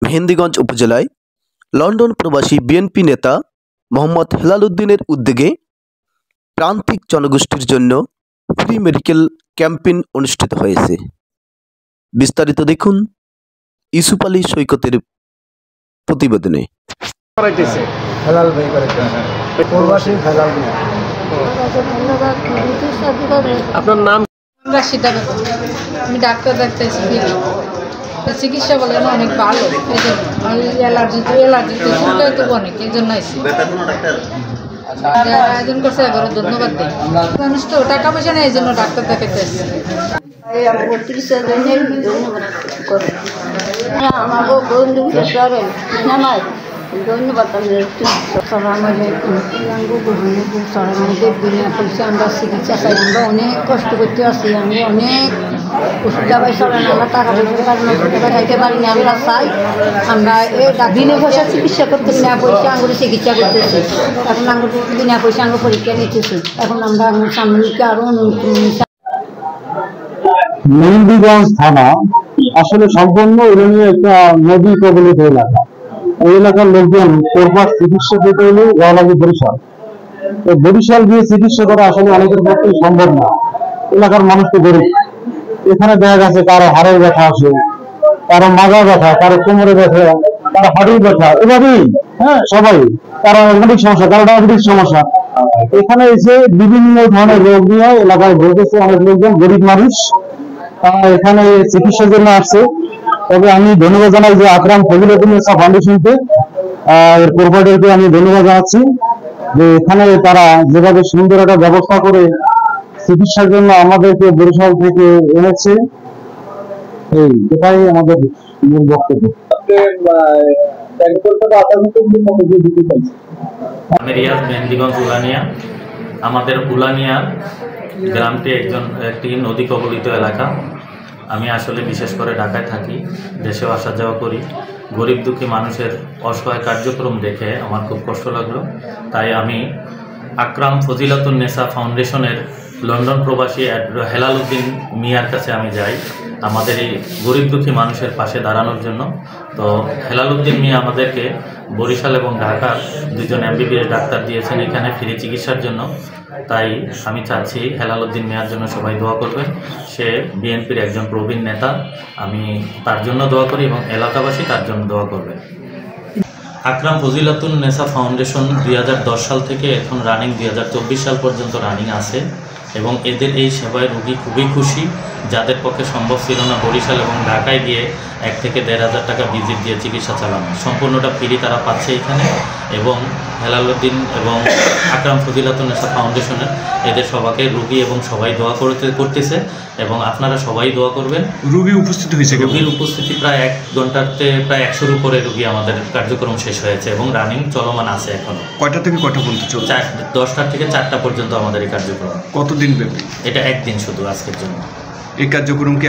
মেহেন্দিগঞ্জ উপজেলায় লন্ডন প্রবাসী বিএনপি নেতা মোহাম্মদ হেলাল উদ্দিনের উদ্যোগে প্রান্তিক জনগোষ্ঠীর জন্য ফ্রি মেডিকেল ক্যাম্পেইন অনুষ্ঠিত হয়েছে। বিস্তারিত দেখুন ইউসুফ আলী সৈকতের প্রতিবেদনে। আপনার নাম? রাশিদা বেগম। আমি ডাক্তার দেখতেছি, চিকিৎসা বলেন অনেক ভালো। এই জন্য অ্যালার্জিতে চুলকায় তো অনেক, এই জন্য আইসি আয়োজন করছে। এবারও ধন্যবাদ দিই। মানুষ তো টাকা পয়সা নেই, এই জন্য ডাক্তার দেখাতে আসছে। ধন্যবাদ। বিনা পয়সা আমরা চিকিৎসা চাই। আমরা অনেক কষ্ট করতে আসি, আমরা অনেক ওষুধ দাবাই চলেন, আমরা টাকা পয়সার কারণে ওষুধ দাবাই খাইতে পারি না। আমরা চাই আমরা বিনা পয়সা চিকিৎসা করতে, বিনা পয়সা আঙুরে চিকিৎসা করতেছি। এখন আঙুর বিনা পয়সা আঙুর পরীক্ষা নিতেছি। এখন আমরা সামনে আরো মেহেন্দিগঞ্জ থানা আসলে সম্পূর্ণ একটা নদী কবলিত এলাকা। এই এলাকার লোকজন পূর্বাস চিকিৎসা পেতে হলে যাওয়া লাগে বরিশাল। তো বরিশাল গিয়ে চিকিৎসা করা আসলে অনেকের পক্ষে সম্ভব না। এলাকার মানুষ তো গরিব। এখানে দেখা গেছে কারো হাড়ের ব্যথা আছে, কারো মাজা ব্যথা, কারো কোমরে ব্যথা, কারো হাড়ির ব্যথা, এভাবেই সবাই, কারো অর্গানিক সমস্যা, কারো ডায়াবেটিস সমস্যা। এখানে এসে বিভিন্ন ধরনের রোগ নিয়ে এলাকায় ভুগতেছে অনেক লোকজন, গরিব মানুষ, তারা এখানে চিকিৎসার জন্য আসছে। তবে আমি ধন্যবাদ জানাই যে আকরাম ফজিলাতুন্নেসা ফাউন্ডেশনকে, এর প্রোভাইডারকে আমি ধন্যবাদ জানাচ্ছি যে এখানে তারা যেভাবে সুন্দর একটা ব্যবস্থা করে চিকিৎসার জন্য আমাদেরকে বরিশাল থেকে এনেছে। এটাই আমাদের মূল বক্তব্য। আমি রিয়াজ, মেহেন্দিগঞ্জ উলানিয়া। আমাদের উলানিয়া গ্রামটি একটি নদী কবলিত এলাকা। আমি আসলে বিশেষ করে ঢাকায় থাকি, দেশেও আসা যাওয়া করি। গরিব দুঃখী মানুষের অসহায় কার্যক্রম দেখে আমার খুব কষ্ট লাগলো। তাই আমি আকরাম ফজিলাতুন্নেসা ফাউন্ডেশনের লন্ডন প্রবাসী হেলাল উদ্দিন মিয়ার কাছে আমি যাই আমাদের এই গরিব দুঃখী মানুষের পাশে দাঁড়ানোর জন্য। তো হেলাল উদ্দিন মিয়া আমাদেরকে বরিশাল এবং ঢাকার 2জন MBBS ডাক্তার দিয়েছেন এখানে ফ্রি চিকিৎসার জন্য। তাই আমি চাচ্ছি হেলাল উদ্দিন মিয়ার জন্য সবাই দোয়া করবেন। সে বিএনপির একজন প্রবীণ নেতা, আমি তার জন্য দোয়া করি এবং এলাকাবাসী তার জন্য দোয়া করবেন। আকরাম ফজিলাতুন্নেসা ফাউন্ডেশন 2010 সাল থেকে এখন রানিং 2024 সাল পর্যন্ত রানিং আছে এবং এদের এই সেবায় রোগী খুবই খুশি। যাদের পক্ষে সম্ভব ছিল না বরিশাল এবং ঢাকায় গিয়ে 1 থেকে 1,500 টাকা ভিজিট দিয়ে চিকিৎসা চালানো, সম্পূর্ণটা ফ্রি তারা পাচ্ছে এখানে। এবং হেলাল উদ্দিন এবং আকরাম ফজিলাতুন্নেসা ফাউন্ডেশনের এদের সবাইকে রোগী এবং সবাই দোয়া করতেছে এবং আপনারা সবাই দোয়া করবেন। রোগী উপস্থিত হয়েছে? রোগীর উপস্থিতি প্রায় 1 ঘন্টাতে প্রায় 100-র উপরে রোগী আমাদের কার্যক্রম শেষ হয়েছে এবং রানিং চলমান আছে এখনো। কয়টা থেকে কয়টা পর্যন্ত চলছে? 10টা থেকে 4টা পর্যন্ত আমাদের এই কার্যক্রম। কতদিন ব্যাপী? এটা 1 দিন শুধু আজকের জন্য। এই কার্যক্রমকে